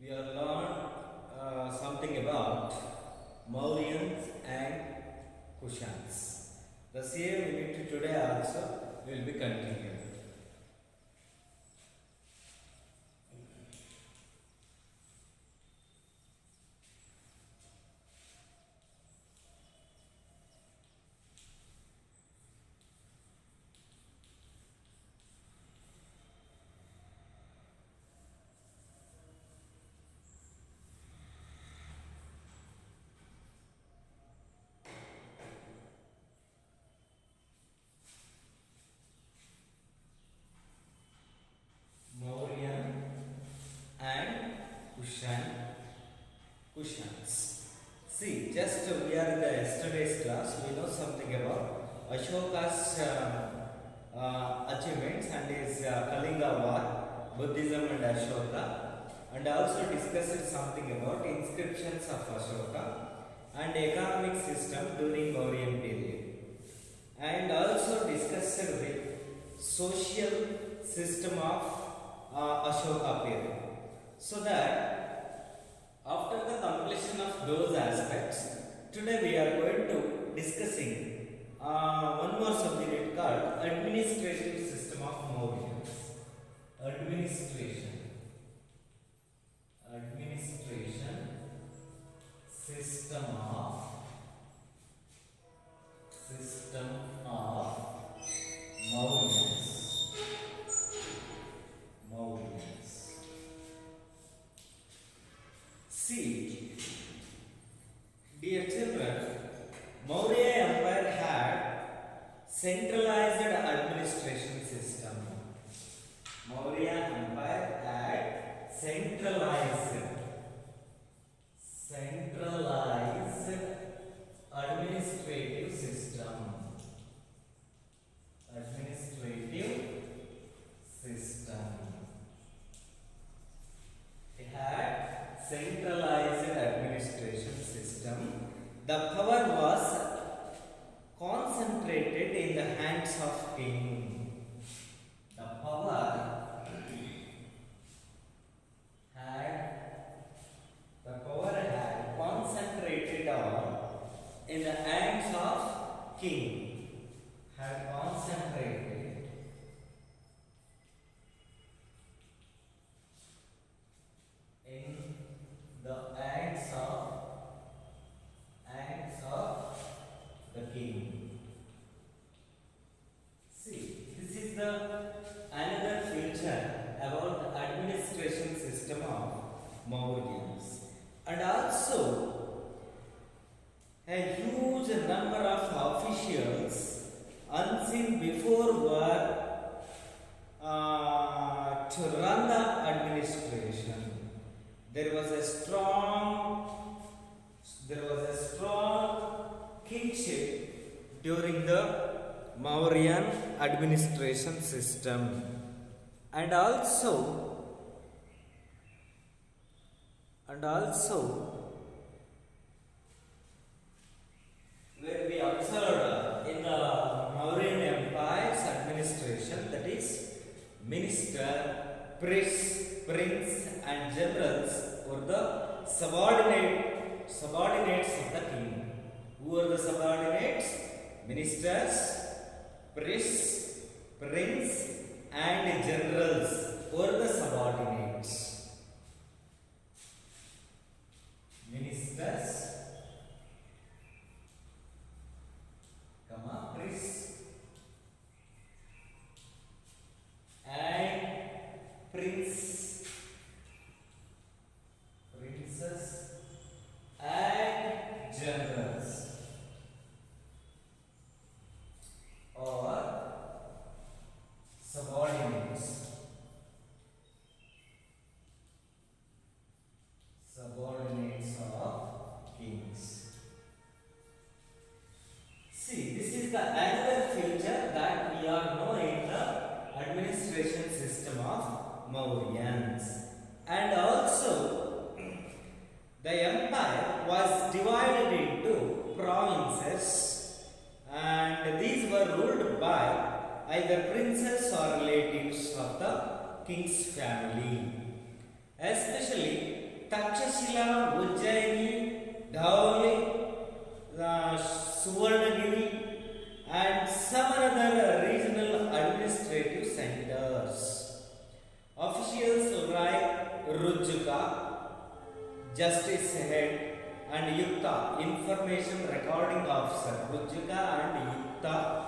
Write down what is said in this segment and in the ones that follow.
we have learned something about Mauryans and Kushans. The same unit today also will be continued. Mauryan and Kushans. See, just we are in the yesterday's class. We know something about Ashoka's achievements and his Kalinga War, Buddhism and Ashoka, and also discussed something about inscriptions of Ashoka and economic system during Mauryan period, and also discussed with social system of Ashoka period. So that after the completion of those aspects, today we are going to discussing one more subject called administrative system of Mauryans. Administration system of Mauryans. See, dear children, Maurya Empire had centralized administration system. Maurya Empire had centralized administrative system. It had centralized administration system. The power was concentrated in the hands of king. The power had concentrated on in the hands of king. Had concentrated in the hands of the king. See, this is the another feature about the administration system of Mauryans, and also a huge number of officials unseen before were to run the administration. There was a strong kingship during the Mauryan administration system, and also where we observed in the Mauryan Empire's administration, that is minister, priest, prince and generals were the subordinates of the king. Who were the subordinates? Ministers, priests, prince and generals were the subordinates. Ministers, priests and princes and generals or subordinates of kings. See, this is the another feature that we are knowing the administration system of Mauryans. And also, the empire was divided into provinces, and these were ruled by either princes or relatives of the king's family. Especially Takshila, Ujjaini, Dhauli, Suvarnagiri, and some other regional administrative centers. Officials like Rujjuka, Justice Head, and Yukta, Information Recording Officer, Rujjuka and Yukta,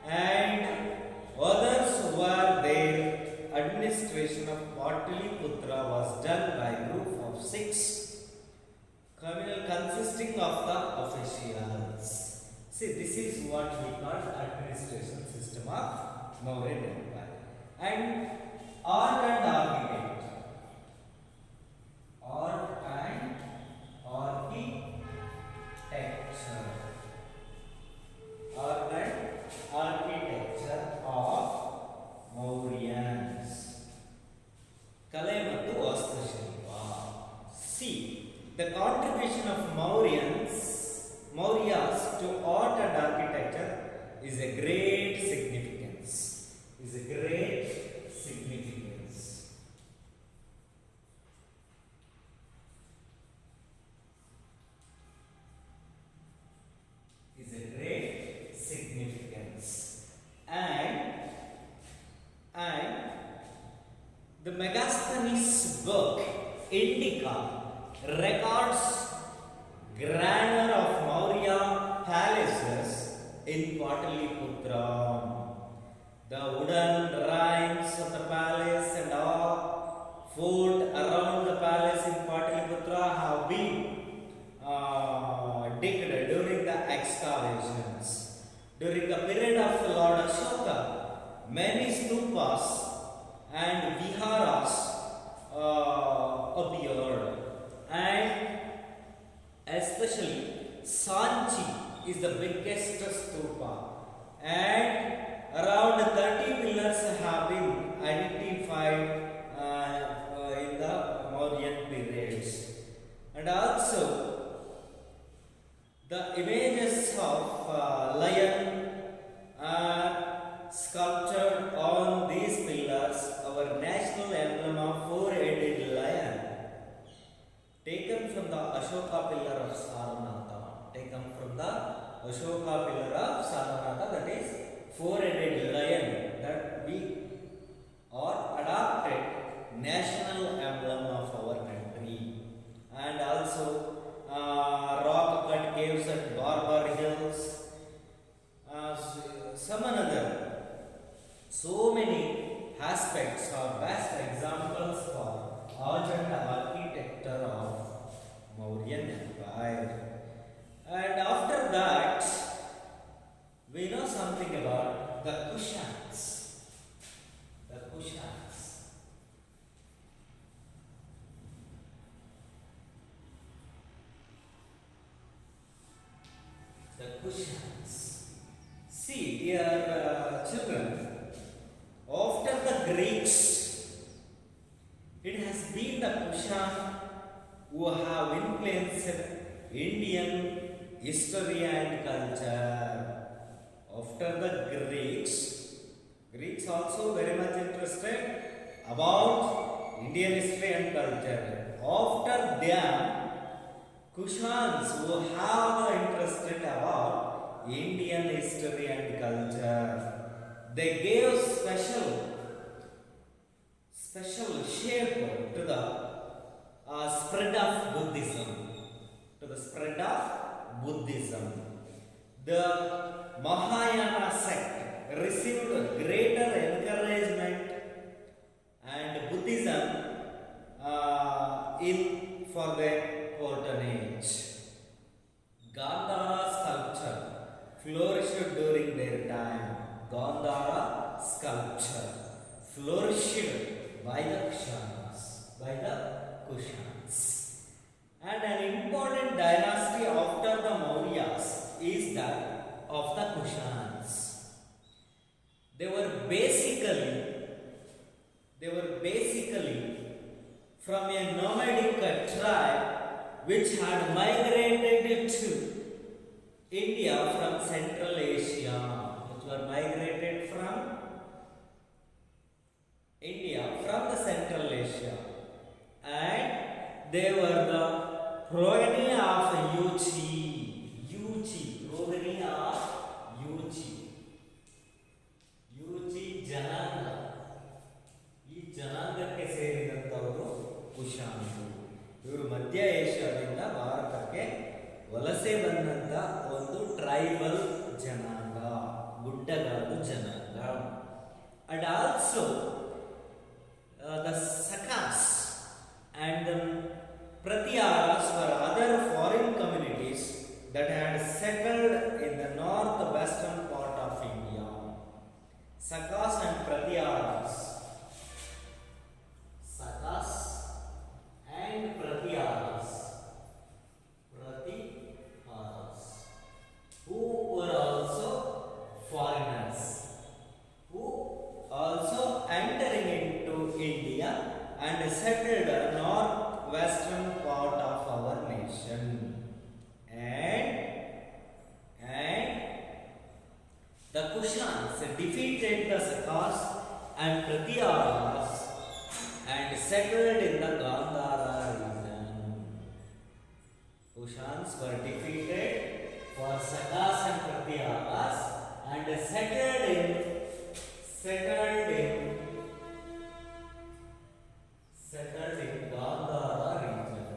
and others were there. Administration of Pataliputra was done by a group of 6 communal consisting of the officials. See, this is what we call administration system of Mauryan Empire. And art and architect. Art and architecture. Art and architecture of Mauryans. Kale ಮತ್ತು ವಾಸ್ತುಶಿಲ್ಪ. See, the contribution of Mauryas to art and architecture is a great significance. Is a great significance. Is a great significance. And the Megasthenes book Indica records grandeur of Maurya palaces in Pataliputra. The wooden rimes of the palace and all fort around the palace in Pataliputra have been digged during the excavations. During the period of Lord Ashoka, many stupas and viharas appeared, and especially Sanchi is the biggest stupa, and around 30 pillars have been identified in the Mauryan periods, and also the images of lion are sculptured on these pillars. Our national emblem of 4-headed lion, taken from the Ashoka pillar of Saranatha. Taken from the Ashoka pillar of Saranatha, that is 4-headed lion, that we are adopted national emblem of our country. And also rock cut caves at Barbar Hills, some another. So many aspects are best examples for art and architecture of Mauryan Empire. And after that, we know something about the Kushans. The Kushans. The Kushans. See, dear children, after the Greeks, it has been the Kushan who have influenced Indian history and culture. After the Greeks also very much interested about Indian history and culture. After them, Kushans who have interested about Indian history and culture, they gave special shape to the spread of Buddhism. To the spread of Buddhism, the Mahayana sect received greater encouragement, and Buddhism in for their patronage. Gandhara sculpture flourished during their time. Gandhara sculpture flourished by the Kushans. And an important dynasty after the Mauryas is that of the Kushans. They were basically from a nomadic tribe which had migrated to India from Central Asia, which were migrated from India from the Central Asia, and They were the progeny of Yuchi. Yuchi, progeny of Yuchi. Yuchi ಜನಾಂಗ. ಈ ಜನಾಂಗಕ್ಕೆ ಸೇರಿದಂತವರು ಕುಶಾಣರು. ಇವರು ಮಧ್ಯ ಏಷ್ಯಾದಿಂದ ಭಾರತಕ್ಕೆ ವಲಸೆ ಬಂದಂತ ಒಂದು tribal ಜನಾಂಗ, ಗುಡ್ಡಗಾಡು ಜನಾಂಗ. And also the Sakas and the Pratyaras were other foreign communities that had settled in the northwestern part of India. Sakas and Pratyaras. Sakas and Pratyaras. Pratyaras. Who were also foreigners. Who also entering into India and settled the northwestern part of our nation. And the Kushans defeated the Sakas and Pratyaras and settled in the Gandhara region. Kushans were defeated for Sakas and Pratyaras and settled in Gandhara region.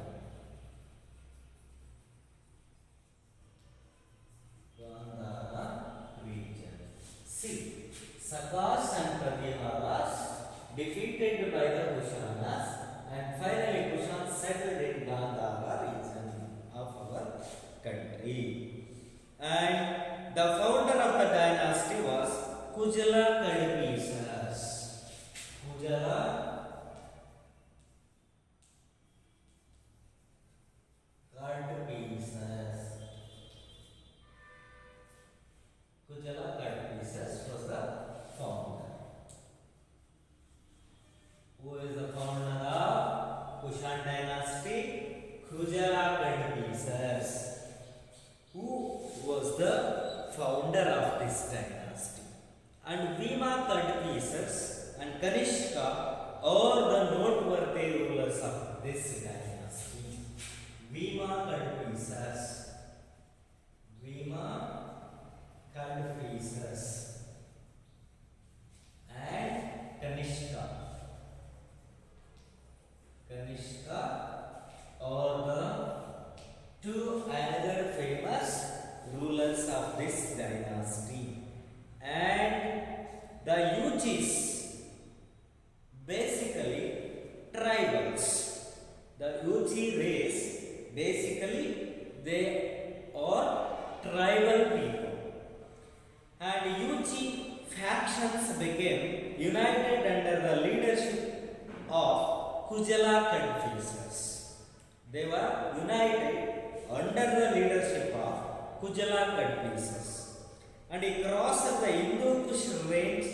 Gandhara region. See, Sakas and Pratyaras defeated by the Kushanas and finally Kushans settled in Gandhara region of our country. And the founder of the dynasty was Kujala Kadphisas. Kujala Kadphisas. Kujala Kadphisas was the founder. Who is the founder of Kushan dynasty? Kujala Kadphisas. Who was the founder of this dynasty? And Bhima Kadphisas and Kanishka are the noteworthy rulers of this dynasty. Bhima Kadphisas and Kanishka are the two another famous rulers of this dynasty. And the Yuchis, basically tribals. The Yuchi race, basically they are tribal people. And Yuchi factions became united under the leadership of Kujala Kadphisas. They were united under the leadership of Kujala Kadphisas. And he crossed the Hindu-Kush range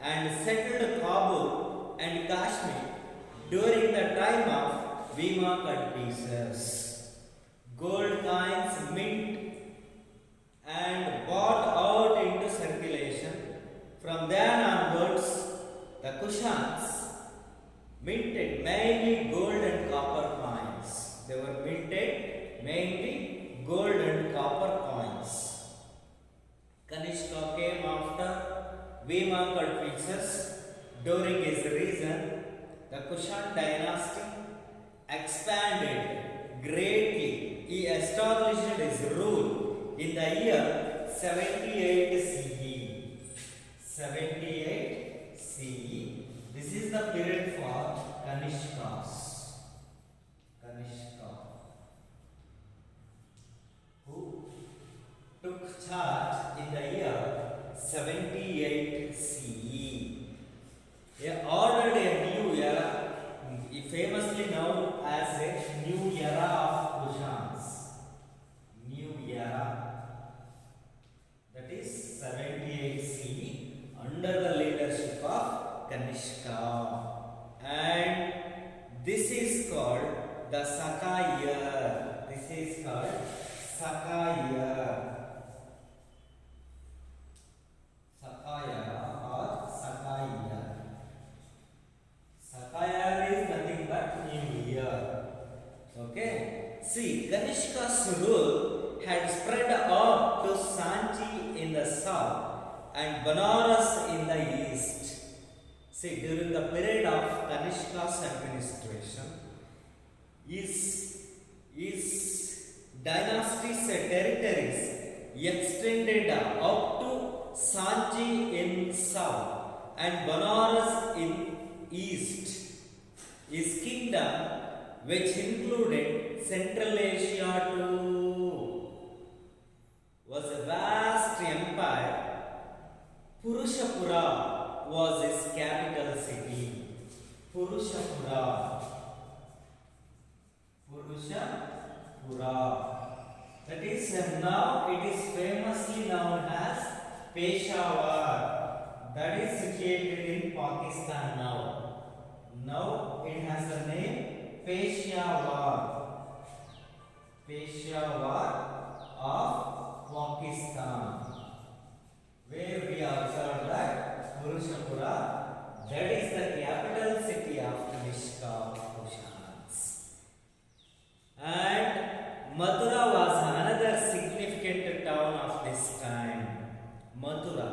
and settled Kabul and Kashmir during the time of Bhima Kadphisas. Gold coins mint and bought out into circulation. From then onwards, the Kushans minted mainly gold and copper coins. They were minted mainly gold and copper coins. Kanishka came after Bhima Kadphisas. During his reign, the Kushan dynasty expanded greatly. He established his rule in the year 78 CE. 78 CE. This is the period for Kanishkas. Kanishka, who took charge in the year 78 CE. They ordered a new era, famously known as a new era of Kushans. New era, that is 78 CE, under the leadership of Kanishka. And this is called the Saka year. This is called Saka year. Sakaya or Sakaya. Sakaya is nothing but new year. See, Kanishka's rule had spread up to Sanchi in the south and Banaras in the east. See, during the period of Kanishka's administration, his dynasty's territories extended up to Sanchi in south and Banaras in east. His kingdom, which included Central Asia too, was a vast empire. Purushapura was his capital city. Purushapura. Purushapura. That is now it is famously known as Peshawar. That is situated in Pakistan now. Now it has the name Peshawar. Peshawar of Pakistan. Where we observed that Purushapura, that is the capital city of Kanishka Kushans. And Mathura was another significant town of this time. Mathura,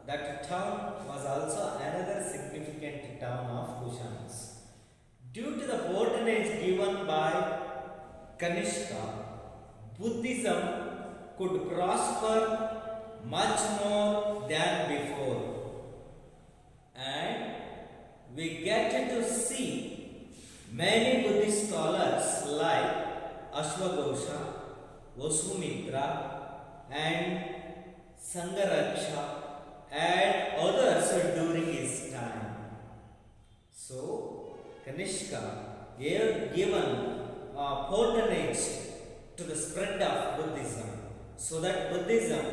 that town was also another significant town of Kushans. Due to the patronage given by Kanishka, Buddhism could prosper much more than before. And we get to see many Buddhist scholars like Ashwagosha, Vasumitra, and Sangaraksha and others during his time. So, Kanishka gave given patronage to the spread of Buddhism so that Buddhism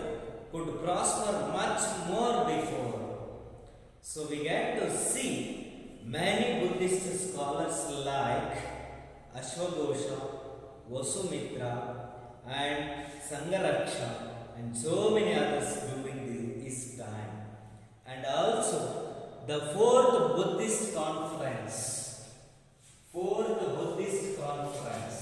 could prosper much more before. So we get to see many Buddhist scholars like Ashwagosha, Vasumitra and Sangaraksha and so many others during his time. And also the fourth Buddhist conference. Fourth Buddhist conference.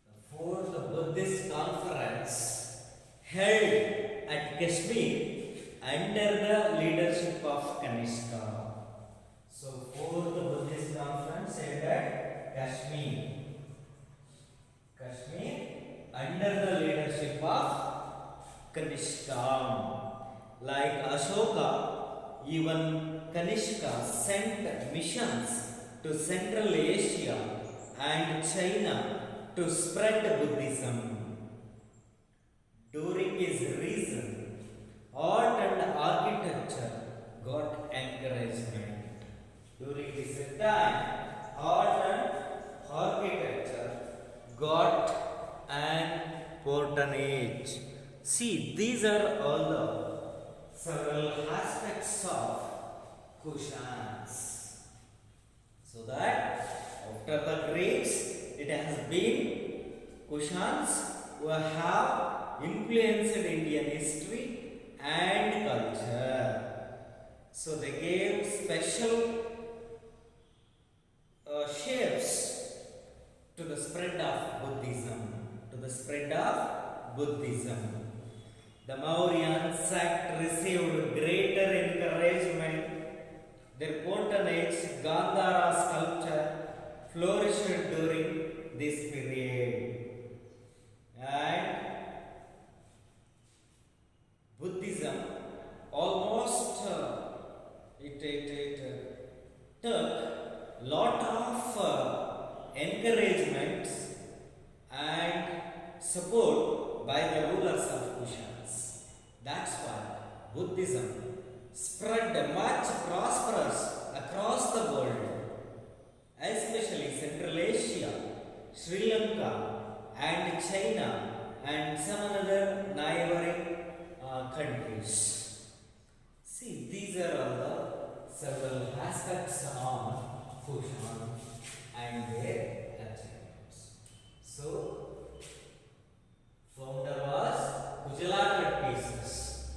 The fourth Buddhist conference held at Kashmir under the leadership of Kanishka. So fourth Buddhist conference held at Kashmir. Kashmir under the leadership of Kanishka. Like Ashoka, even Kanishka sent missions to Central Asia and China to spread Buddhism. During his reign, art and architecture got encouragement. During his time, art and architecture got an patronage. See, these are all the several aspects of Kushans. So that after the Greeks, it has been Kushans who have influenced Indian history and culture. So they gave special shapes to the spread of Buddhism. To the spread of Buddhism. The Mauryan sect received greater encouragement. Their patronage, Gandhara sculpture, flourished during this period. And Buddhism almost it took lot of encouragement and support by the rulers of Kushans. That's why Buddhism spread much prosperous across the world, especially Central Asia, Sri Lanka and China and some other neighboring countries. See, these are all the several aspects on Kushan and their achievements. So, founder was Gujarat pieces.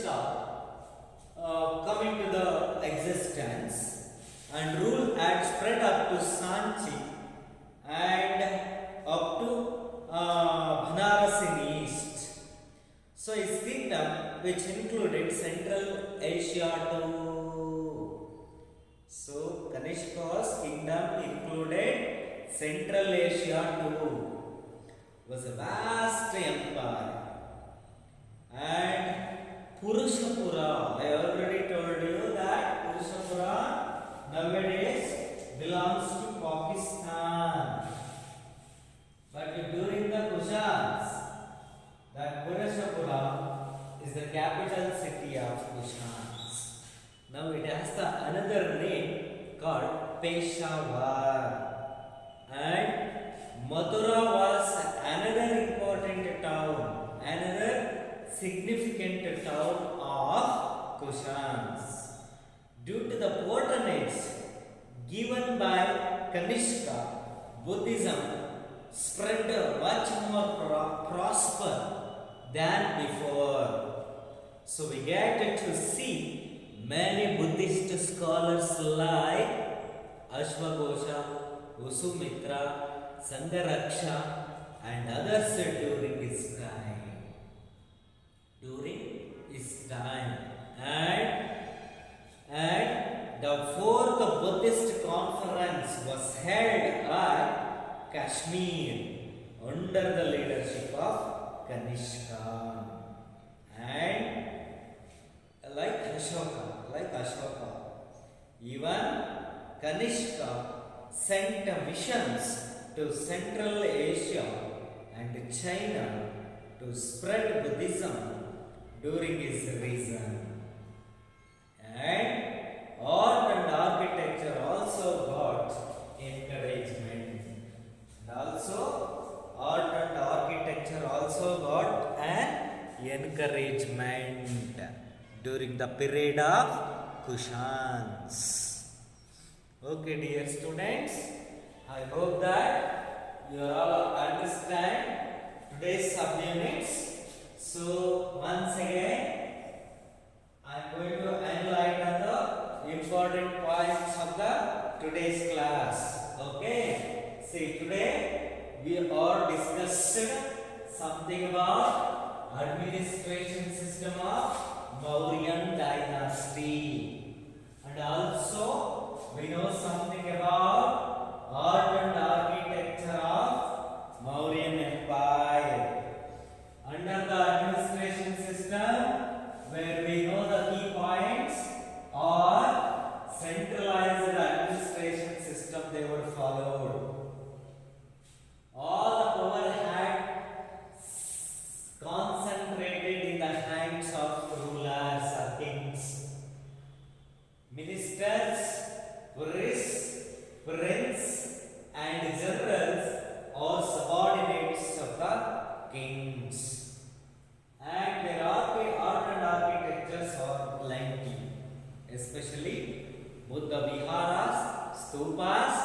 Kanishka come into the existence, and rule had spread up to Sanchi and up to Banaras in east. So his kingdom, which included Central Asia too. So Kanishka's kingdom included Central Asia too. Was a vast empire. And Purushapura, I already told you that Purushapura nowadays belongs to Pakistan. But during the Kushans, that Purushapura is the capital city of Kushans. Now it has the another name called Peshawar. And Mathura was another important town, another significant town of Kushans. Due to the patronage given by Kanishka, Buddhism spread much more prosper than before. So we get to see many Buddhist scholars like Ashwagosha, Usumitra, Sangaraksha and others during his time. And the fourth Buddhist conference was held at Kashmir under the leadership of Kanishka. And like Ashoka, even Kanishka sent missions to Central Asia and China to spread Buddhism during his reign. And art and architecture also got encouragement. And also art and architecture also got an encouragement during the period of Kushans. Okay, dear students, I hope that you all understand today's subunits. So once again, I am going to enlighten the important points of the today's class. Okay. See, today we are discussed something about administration system of Mauryan dynasty, and also we know something about art and architecture of Mauryan Empire. Under the administration system, where we know the key points, or centralized administration system they were followed. All the power had concentrated in the hands of rulers or kings. Ministers, princes and generals are subordinates of the kings. And their art and architectures are plenty, especially Buddha Viharas, Stupas,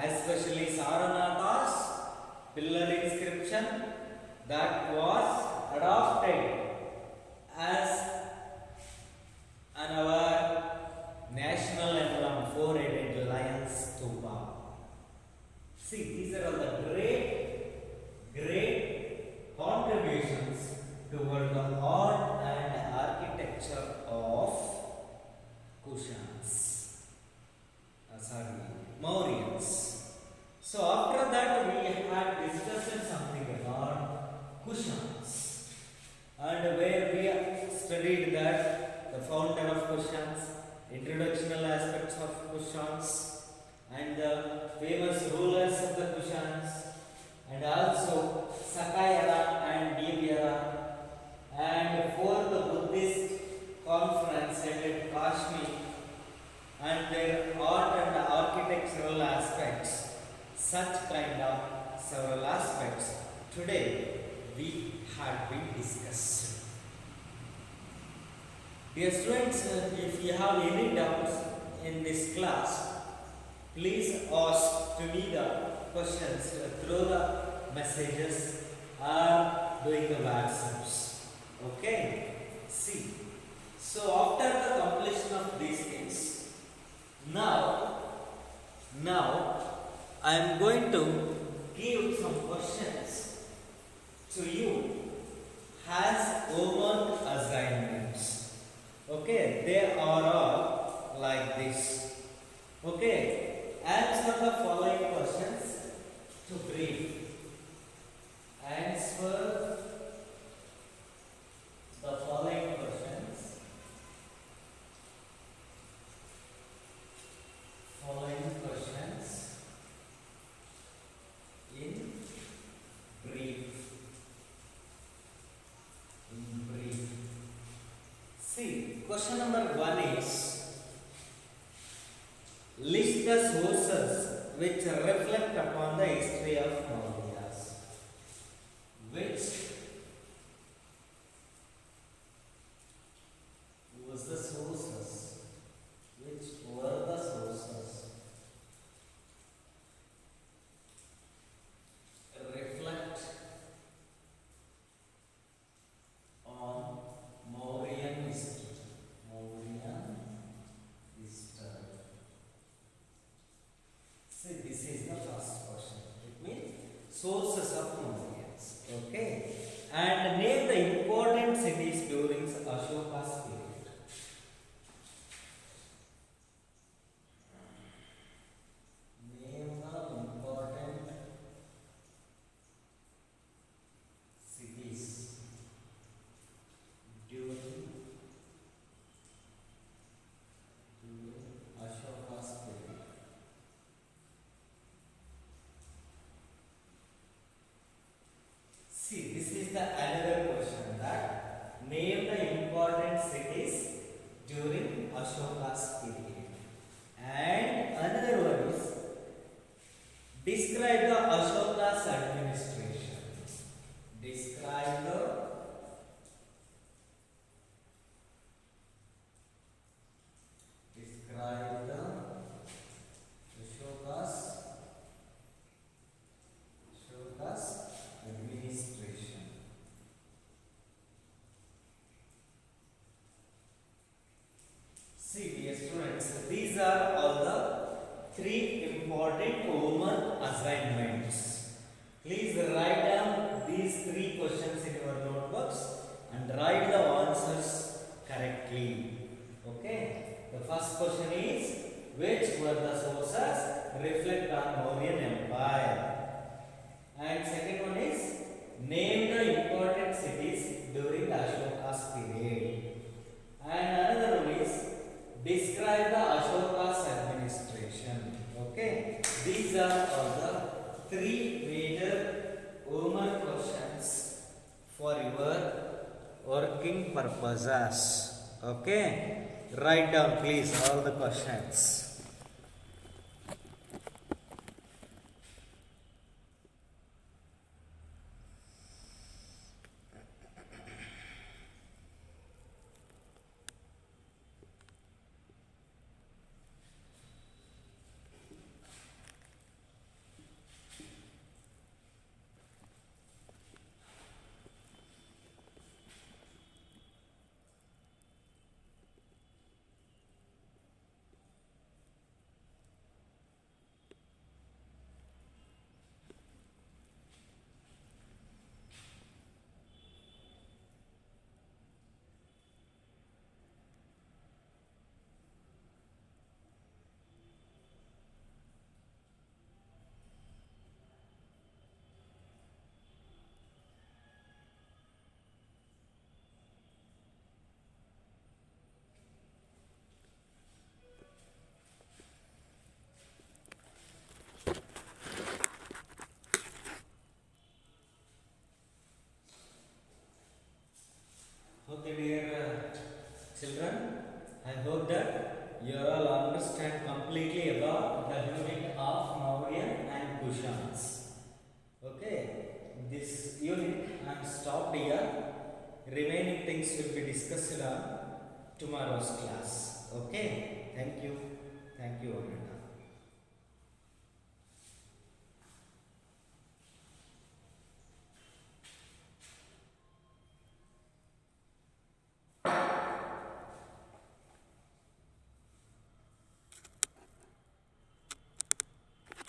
especially Saranathas, pillar inscription that was adopted as our national emblem, four-headed lion stupa. See, these are all the great contributions toward the art and architecture of Kushans. Mauryans. So after that we had discussed something about Kushans, and where we studied that the founder of Kushans, introductional aspects of Kushans, and the famous rulers of the Kushans, and also Sakai era and Dev era, and fourth Buddhist conference held at Kashmir, and their art and architectural aspects, such kind of several aspects today we had been discussed. Dear students, if you have any doubts in this class, please ask to me the questions through the messages or doing the WhatsApps. Okay, see, So after the completion of these things, now I am going to give some questions to you as homework assignments. Okay, they are all like this. Okay, answer the following questions to brief. Answer the following questions. In brief. See, question number 1 is list the sources which reflect upon the history of Mauryas. Which was the sources? Which were the sources? Reflect on Mauryan history. See, this is the first question. It means sources of Mauryans. Okay, and name the important cities during Ashoka's period. Name the important cities during Ashoka's period. See, this is the another question, that name the important cities during Ashoka's period. And another one is describe the Ashoka's administration. Describe the Ashoka's administration. See, dear students, these are all the 3 important homework assignments. Please write down these 3 questions in your notebooks and write the answers correctly. Okay. The first question is, which were the sources reflect on Mauryan Empire? And second one is, name the important cities during Ashoka's period. And another one is, describe the Ashoka's administration. Okay, these are all the 3 major homework questions for your working purposes. Okay, write down please all the questions. Okay, dear children, I hope that you all understand completely about the unit of Mauryan and Kushans. Okay, this unit I am stopped here. Remaining things will be discussed on tomorrow's class. Okay, thank you, Ananda.